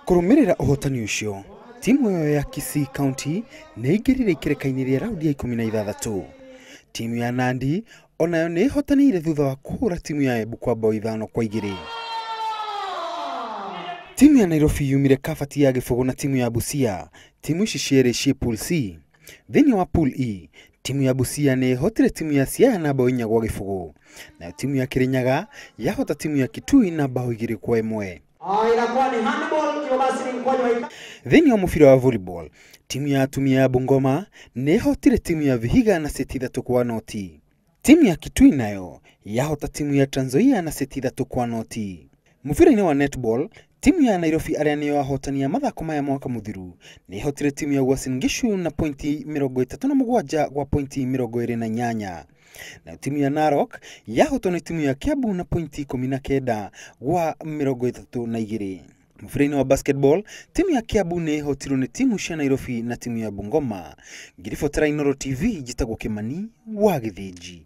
Kurumirira uhotani ucio, timu ya Kisii County neigirire ikerekaini ria raundi ya 16. Timu ya Nandi onayo ni hotanire thutha wa kuhura timu ya Embu kwa bao 5-2. Timu ya Nairobi yumire kabati ya Gibugu na timu ya Busia. Timu ici ciere cie Pool C. Thini wa Pool E, timu ya Busia ni hotire timu ya Siaya na bao 4 kwa Gibugu. Na timu ya Kirinyaga yahota timu ya Kitui na bao 2-1. Inakuwa ni handball hiyo basi ni mkwaju wa Thini wa mufira wa volleyball, timu ya atumia ya Bungoma ni hotire timu ya Vihiga na seti 3-0. Timu ya Kitui nayo yahota timu ya Trans Nzoia na seti 3-0. Mufira-ini wa netball, timu ya Nairobi aria niyo ahotania mathako maya mwaka muthiru ni hotire timu ya Uasin Gishu na pointi 37 kwa pointi 28. Na timu ya Narok yahotana timu ya Kiambu na pointi 19 kwa 32. Mufira-ini wa basketball, timu ya Kiambu ni hotirwo ni timu cia Nairobi na timu ya Bungoma. Ngiribotera Inooro TV, njitagwo Kimani wa Githĩnji.